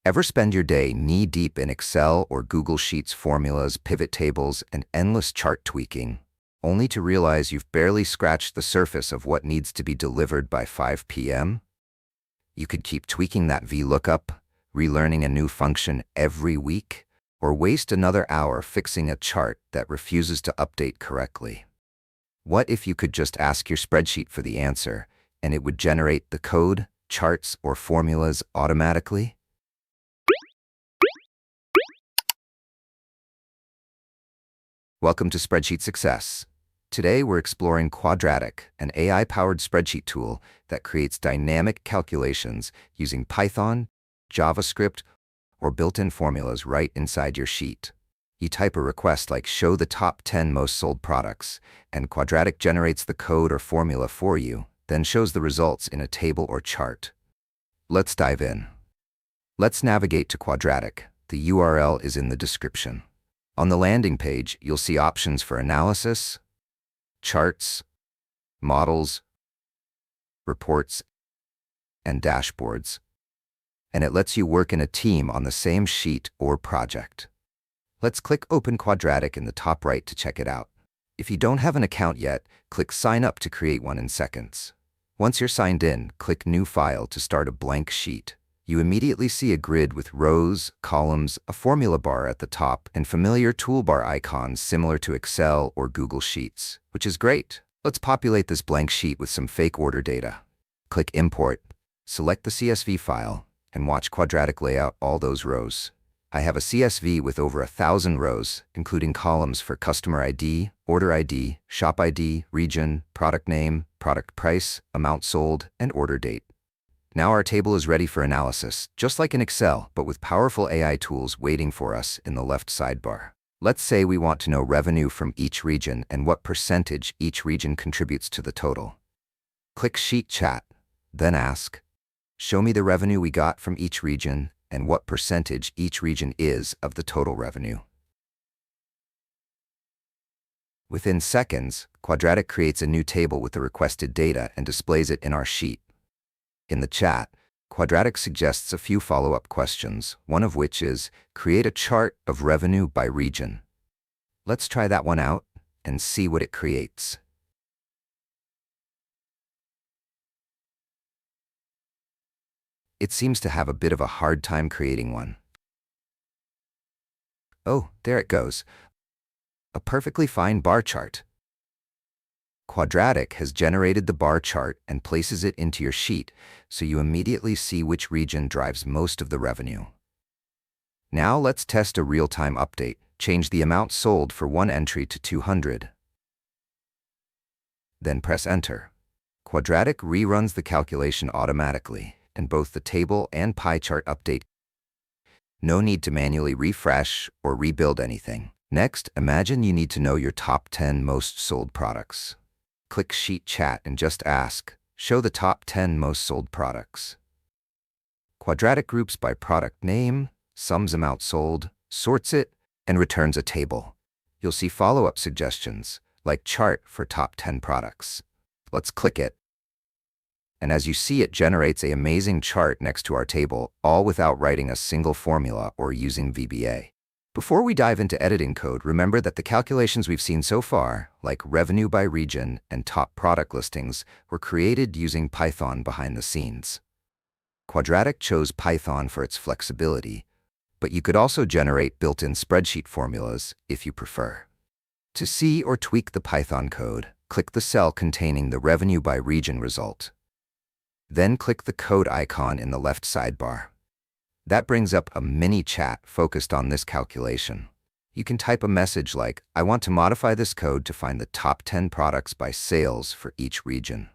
Ever spend your day knee-deep in Excel or Google Sheets formulas, pivot tables, and endless chart tweaking, only to realize you've barely scratched the surface of what needs to be delivered by 5 p.m.? You could keep tweaking that VLOOKUP, relearning a new function every week, or waste another hour fixing a chart that refuses to update correctly. What if you could just ask your spreadsheet for the answer, and it would generate the code, charts, or formulas automatically? Welcome to Spreadsheet Success. Today we're exploring Quadratic, an AI-powered spreadsheet tool that creates dynamic calculations using Python, JavaScript, or built-in formulas right inside your sheet. You type a request like "show the top 10 most sold products," and Quadratic generates the code or formula for you, then shows the results in a table or chart. Let's dive in. Let's navigate to Quadratic. The URL is in the description. On the landing page, you'll see options for analysis, charts, models, reports, and dashboards. And it lets you work in a team on the same sheet or project. Let's click Open Quadratic in the top right to check it out. If you don't have an account yet, click Sign Up to create one in seconds. Once you're signed in, click New File to start a blank sheet. You immediately see a grid with rows, columns, a formula bar at the top, and familiar toolbar icons similar to Excel or Google Sheets, which is great. Let's populate this blank sheet with some fake order data. Click Import, select the CSV file, and watch Quadratic lay out all those rows. I have a CSV with over 1,000 rows, including columns for customer ID, order ID, shop ID, region, product name, product price, amount sold, and order date. Now our table is ready for analysis, just like in Excel, but with powerful AI tools waiting for us in the left sidebar. Let's say we want to know revenue from each region and what percentage each region contributes to the total. Click Sheet Chat, then ask, "Show me the revenue we got from each region and what percentage each region is of the total revenue." Within seconds, Quadratic creates a new table with the requested data and displays it in our sheet. In the chat, Quadratic suggests a few follow-up questions, one of which is, create a chart of revenue by region. Let's try that one out and see what it creates. It seems to have a bit of a hard time creating one. Oh, there it goes. A perfectly fine bar chart. Quadratic has generated the bar chart and places it into your sheet, so you immediately see which region drives most of the revenue. Now let's test a real-time update. Change the amount sold for one entry to 200. Then press Enter. Quadratic reruns the calculation automatically, and both the table and pie chart update. No need to manually refresh or rebuild anything. Next, imagine you need to know your top 10 most sold products. Click Sheet Chat and just ask, "Show the top 10 most sold products." Quadratic groups by product name, sums amount sold, sorts it, and returns a table. You'll see follow-up suggestions, like chart for top 10 products. Let's click it. And as you see, it generates an amazing chart next to our table, all without writing a single formula or using VBA. Before we dive into editing code, remember that the calculations we've seen so far, like revenue by region and top product listings, were created using Python behind the scenes. Quadratic chose Python for its flexibility, but you could also generate built-in spreadsheet formulas if you prefer. To see or tweak the Python code, click the cell containing the revenue by region result. Then click the code icon in the left sidebar. That brings up a mini chat focused on this calculation. You can type a message like, "I want to modify this code to find the top 10 products by sales for each region."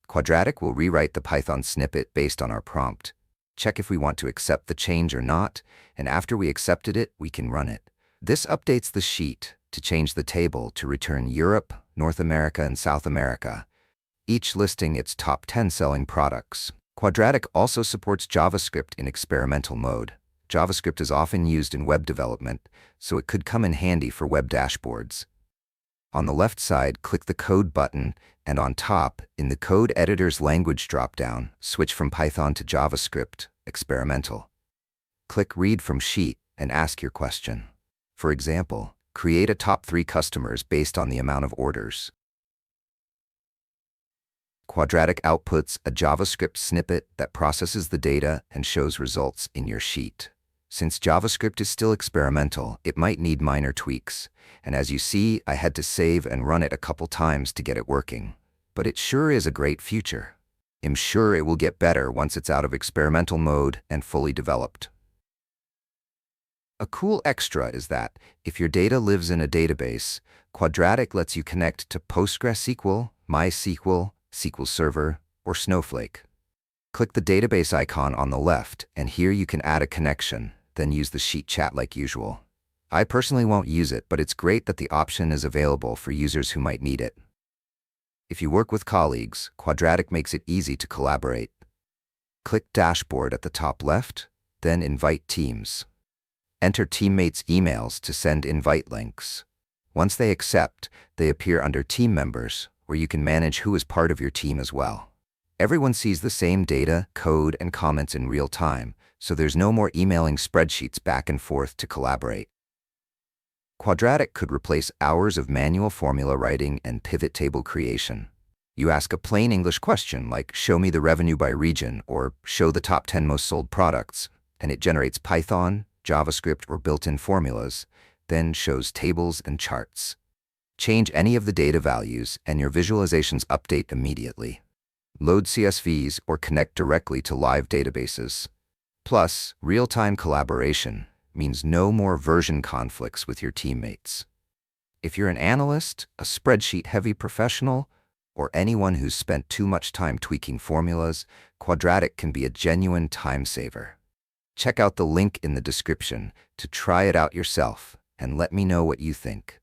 Quadratic will rewrite the Python snippet based on our prompt. Check if we want to accept the change or not, and after we accepted it, we can run it. This updates the sheet to change the table to return Europe, North America, and South America, each listing its top 10 selling products. Quadratic also supports JavaScript in experimental mode. JavaScript is often used in web development, so it could come in handy for web dashboards. On the left side, click the Code button, and on top, in the Code Editor's Language dropdown, switch from Python to JavaScript, experimental. Click Read from Sheet and ask your question. For example, create a top 3 customers based on the amount of orders. Quadratic outputs a JavaScript snippet that processes the data and shows results in your sheet. Since JavaScript is still experimental, it might need minor tweaks, and as you see, I had to save and run it a couple times to get it working. But it sure is a great future. I'm sure it will get better once it's out of experimental mode and fully developed. A cool extra is that, if your data lives in a database, Quadratic lets you connect to PostgreSQL, MySQL, SQL Server, or Snowflake. Click the database icon on the left, and here you can add a connection, then use the sheet chat like usual. I personally won't use it, but it's great that the option is available for users who might need it. If you work with colleagues, Quadratic makes it easy to collaborate. Click Dashboard at the top left, then Invite Teams. Enter teammates' emails to send invite links. Once they accept, they appear under Team Members, where you can manage who is part of your team as well. Everyone sees the same data, code, and comments in real time, so there's no more emailing spreadsheets back and forth to collaborate. Quadratic could replace hours of manual formula writing and pivot table creation. You ask a plain English question like, show me the revenue by region, or show the top 10 most sold products, and it generates Python, JavaScript, or built-in formulas, then shows tables and charts. Change any of the data values, and your visualizations update immediately. Load CSVs or connect directly to live databases. Plus, real-time collaboration means no more version conflicts with your teammates. If you're an analyst, a spreadsheet-heavy professional, or anyone who's spent too much time tweaking formulas, Quadratic can be a genuine time saver. Check out the link in the description to try it out yourself and let me know what you think.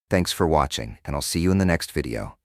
Thanks for watching, and I'll see you in the next video.